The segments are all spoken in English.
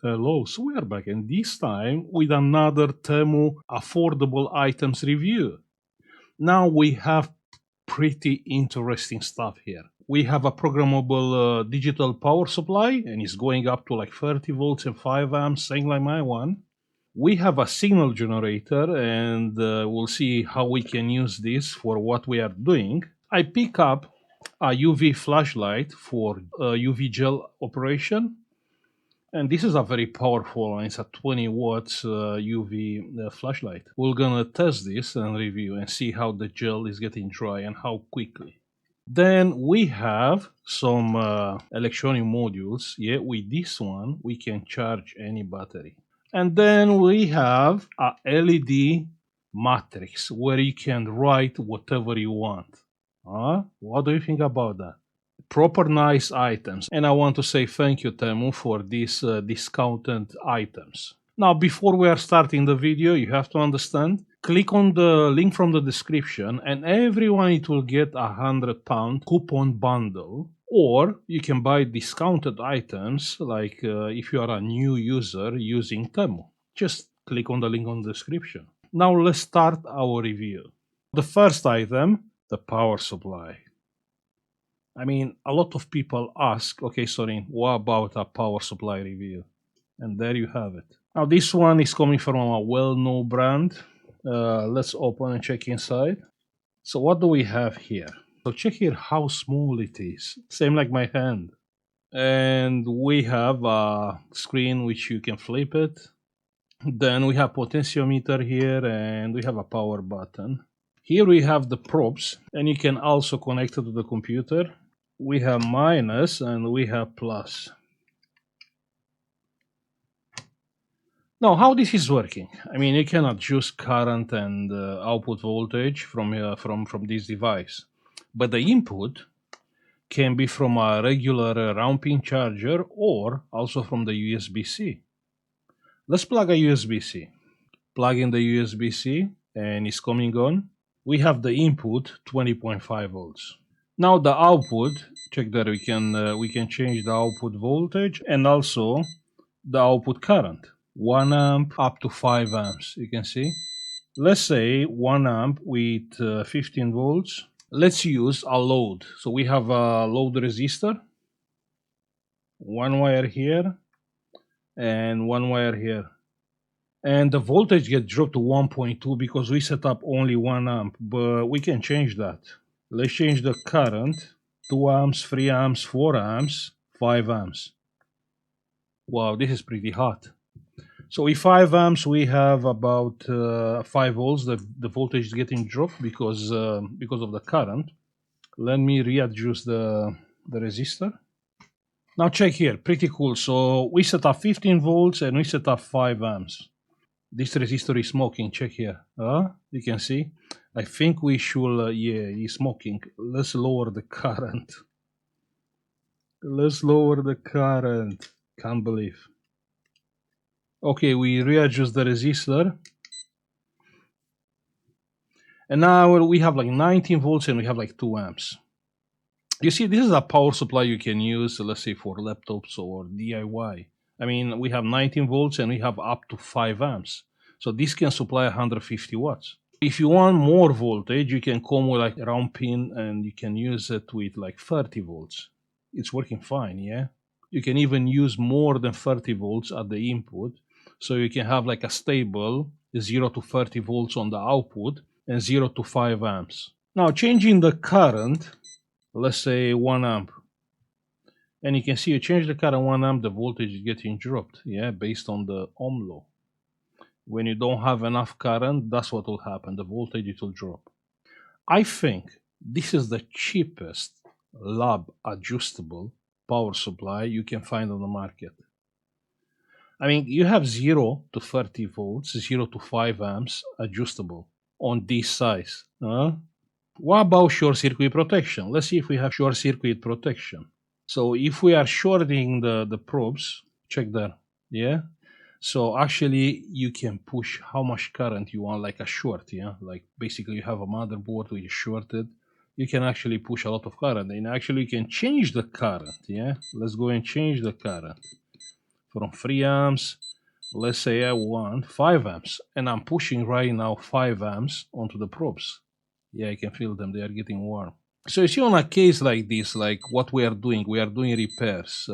Hello, so we are back, and this time with another TEMU affordable items review. Now we have pretty interesting stuff here. We have a programmable digital power supply, and it's going up to like 30 volts and 5 amps, same like my one. We have a signal generator, and we'll see how we can use this for what we are doing. I pick up a UV flashlight for UV gel operation. And this is a very powerful one. It's a 20 watts UV flashlight. We're gonna test this and review and see how the gel is getting dry and how quickly. Then we have some electronic modules. Yeah, with this one, we can charge any battery. And then we have a LED matrix where you can write whatever you want. What do you think about that? Proper nice items, and I want to say thank you, TEMU, for these discounted items. Now, before we are starting the video, you have to understand, click on the link from the description and everyone it will get £100 coupon bundle, or you can buy discounted items like if you are a new user using TEMU. Just click on the link on the description. Now let's start our review. The first item, the power supply. I mean, a lot of people ask, okay, Sorin, what about a power supply review? And there you have it. Now, this one is coming from a well-known brand. Let's open and check inside. So what do we have here? So check here how small it is. Same like my hand. And we have a screen which you can flip it. Then we have potentiometer here and we have a power button. Here we have the probes and you can also connect it to the computer. We have minus and we have plus. Now, how this is working? I mean, you can adjust current and output voltage from this device, but the input can be from a regular round pin charger or also from the USB-C. Let's plug a USB-C. Plug in the USB-C and it's coming on. We have the input 20.5 volts. Now the output, check that we can change the output voltage and also the output current. 1 amp up to 5 amps, you can see. Let's say 1 amp with 15 volts. Let's use a load. So we have a load resistor, one wire here and one wire here. And the voltage gets dropped to 1.2 because we set up only 1 amp, but we can change that. Let's change the current, 2 amps, 3 amps, 4 amps, 5 amps. Wow, this is pretty hot. So with 5 amps, we have about 5 volts. The voltage is getting dropped because of the current. Let me readjust the resistor. Now check here, pretty cool. So we set up 15 volts and we set up 5 amps. This resistor is smoking, check here. You can see. I think we should, yeah, he's smoking. Let's lower the current. Let's lower the current. Can't believe. Okay, we readjust the resistor. And now we have like 19 volts and we have like 2 amps. You see, this is a power supply you can use, let's say, for laptops or DIY. I mean, we have 19 volts and we have up to 5 amps. So this can supply 150 watts. If you want more voltage, you can come with like a round pin and you can use it with like 30 volts. It's working fine, yeah? You can even use more than 30 volts at the input. So you can have like a stable 0 to 30 volts on the output and 0 to 5 amps. Now changing the current, let's say 1 amp. And you can see you change the current 1 amp, the voltage is getting dropped, yeah, based on the ohm law. When you don't have enough current, that's what will happen. The voltage it will drop. I think this is the cheapest lab adjustable power supply you can find on the market. I mean, you have 0 to 30 volts, 0 to 5 amps adjustable on this size. What about short circuit protection? Let's see if we have short circuit protection. So if we are shorting the probes, check that, yeah? So actually you can push how much current you want, like a short, yeah? Like basically you have a motherboard which is shorted. You can actually push a lot of current and actually you can change the current, yeah? Let's go and change the current. from 3 amps. Let's say I want 5 amps, and I'm pushing right now 5 amps onto the probes. Yeah, I can feel them, they are getting warm. So you see, on a case like this, like what we are doing repairs.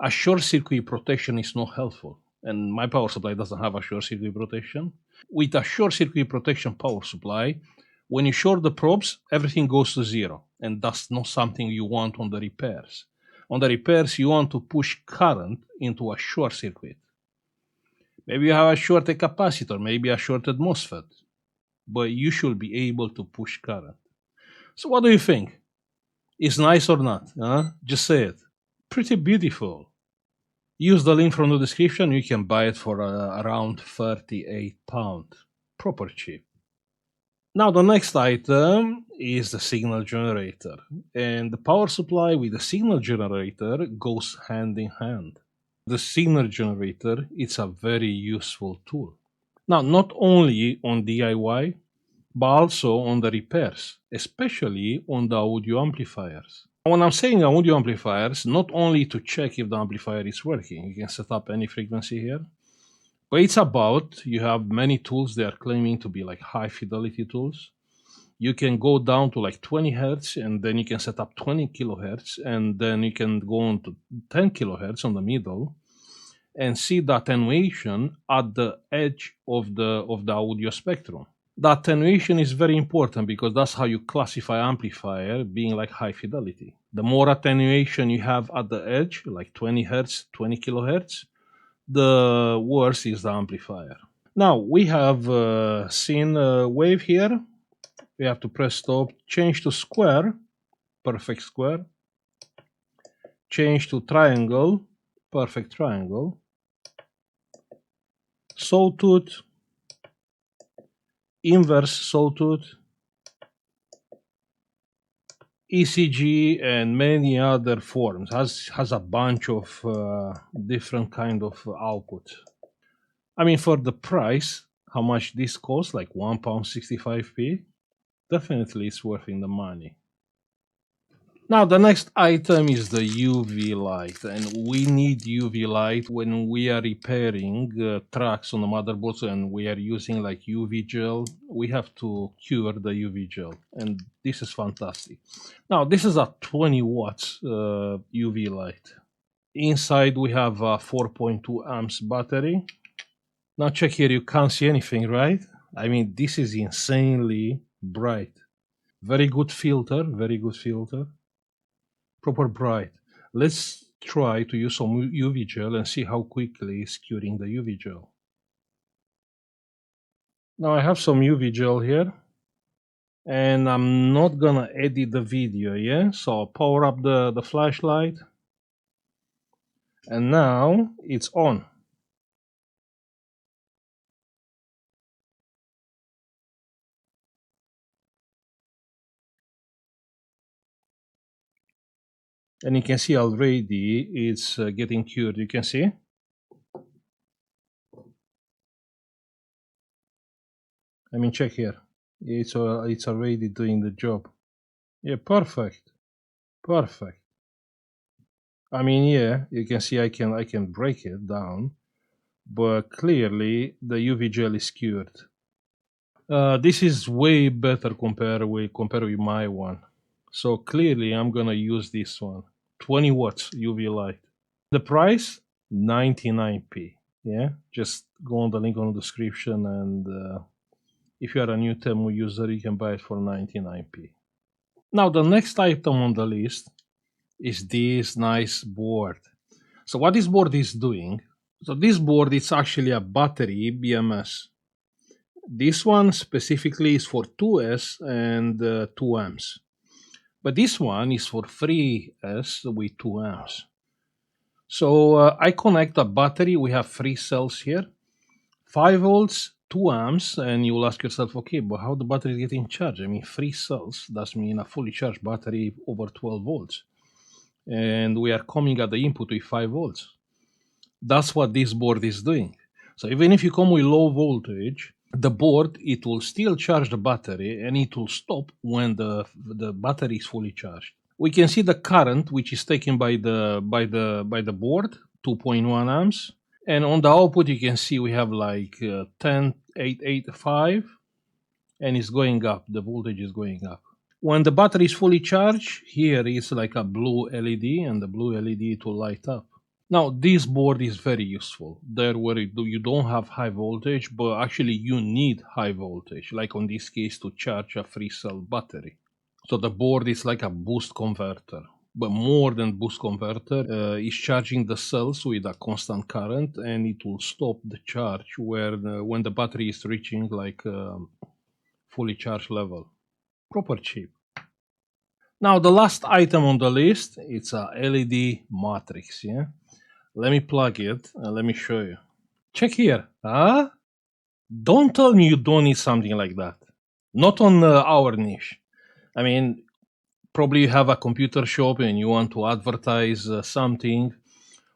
A short circuit protection is not helpful, and my power supply doesn't have a short circuit protection. With a short circuit protection power supply, when you short the probes, everything goes to zero, and that's not something you want on the repairs. On the repairs, you want to push current into a short circuit. Maybe you have a shorted capacitor, maybe a shorted MOSFET, but you should be able to push current. So what do you think? Is nice or not? Just say it. Pretty beautiful. Use the link from the description. You can buy it for around £38. Proper cheap. Now the next item is the signal generator. And the power supply with the signal generator goes hand in hand. The signal generator is a very useful tool. Now, not only on DIY, but also on the repairs, especially on the audio amplifiers. When I'm saying audio amplifiers, not only to check if the amplifier is working, you can set up any frequency here, but it's about, you have many tools they are claiming to be like high fidelity tools. You can go down to like 20 hertz, and then you can set up 20 kilohertz, and then you can go on to 10 kilohertz on the middle, and see the attenuation at the edge of the audio spectrum. The attenuation is very important because that's how you classify amplifier being like high fidelity. The more attenuation you have at the edge, like 20 hertz, 20 kilohertz, the worse is the amplifier. Now we have seen a wave here. We have to press stop, change to square, perfect square, change to triangle, perfect triangle, sawtooth, inverse sawtooth, ECG, and many other forms. Has a bunch of different kind of output. I mean, for the price, how much this costs, like £1.65p, definitely it's worth the money. Now the next item is the UV light, and we need UV light when we are repairing tracks on the motherboards and we are using like UV gel. We have to cure the UV gel, and this is fantastic. Now this is a 20 watts UV light. Inside we have a 4.2 amps battery. Now check here, you can't see anything, right? I mean, this is insanely bright. Very good filter, very good filter. Proper bright. Let's try to use some UV gel and see how quickly it's curing the UV gel. Now I have some UV gel here, and I'm not gonna edit the video, yeah? So I'll power up the flashlight, and now it's on. And you can see already it's getting cured. You can see. I mean, check here. It's already doing the job. Yeah, perfect, perfect. I mean, yeah, you can see I can break it down, but clearly the UV gel is cured. This is way better compared with my one. So clearly I'm gonna use this one. 20 watts UV light. The price 99p. Yeah, just go on the link on the description, and if you are a new TEMU user, you can buy it for 99p. Now the next item on the list is this nice board. So what this board is doing, so this board is actually a battery BMS. This one specifically is for 2S and 2 amps. But this one is for 3S with 2 amps. So I connect a battery. We have 3 cells here, 5 volts, 2 amps, and you will ask yourself, okay, but how the battery is getting charged? I mean, 3 cells, that means a fully charged battery over 12 volts. And we are coming at the input with 5 volts. That's what this board is doing. So even if you come with low voltage, the board, it will still charge the battery, and it will stop when the battery is fully charged. We can see the current which is taken by the board. 2.1 amps. And on the output, you can see we have like 10,885, and it's going up. The voltage is going up. When the battery is fully charged, here is like a blue LED, and the blue LED to light up. Now, this board is very useful. There where you don't have high voltage, but actually you need high voltage, like on this case to charge a 3-cell battery. So the board is like a boost converter, but more than boost converter, is charging the cells with a constant current, and it will stop the charge when the battery is reaching like fully charged level. Proper chip. Now the last item on the list, it's a LED matrix. Yeah, let me plug it and let me show you. Check here. Huh? Don't tell me you don't need something like that. Not on our niche. I mean, probably you have a computer shop and you want to advertise something,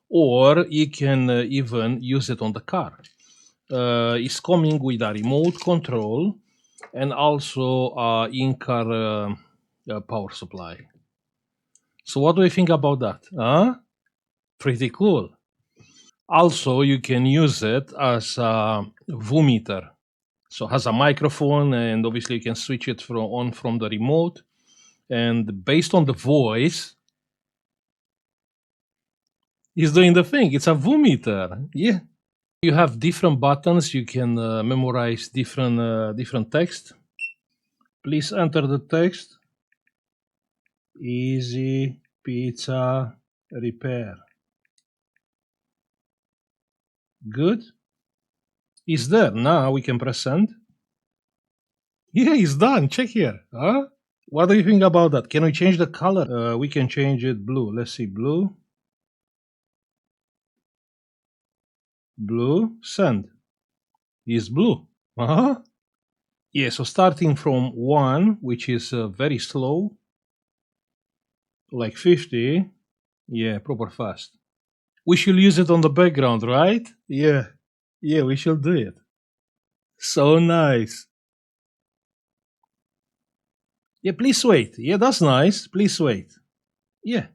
or you can even use it on the car. It's coming with a remote control and also a in-car power supply. So what do you think about that? Huh? Pretty cool. Also, you can use it as a VU meter. So it has a microphone, and obviously you can switch it from the remote. And based on the voice, it's doing the thing. It's a VU meter. Yeah. You have different buttons. You can memorize different text. Please enter the text. Easy pizza repair. Good. It's there. Now we can press send. Yeah, it's done. Check here. Huh? What do you think about that? Can we change the color? We can change it blue. Let's see. Blue. Blue. Send. Is blue. Uh-huh. Yeah, so starting from 1, which is very slow, like 50. Yeah, proper fast. We should use it on the background, right? Yeah. Yeah, we should do it. So nice. Yeah, please wait. Yeah, that's nice. Please wait. Yeah.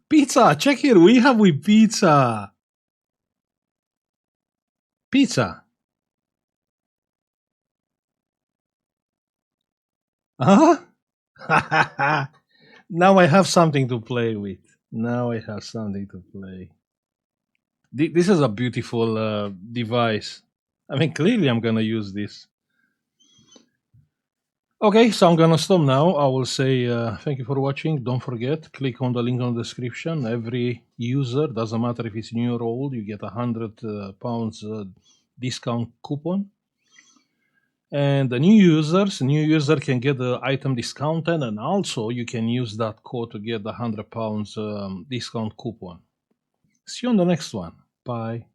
Pizza. Check here. We have with pizza. Pizza. Huh? Now I have something to play with. Now I have something to play. This is a beautiful device. I mean, clearly I'm gonna use this. Okay, so I'm gonna stop now. I will say thank you for watching. Don't forget, click on the link on the description. Every user, doesn't matter if it's new or old, you get £100 discount coupon. And the new user can get the item discounted, and also you can use that code to get the £100 discount coupon. See you on the next one. Bye.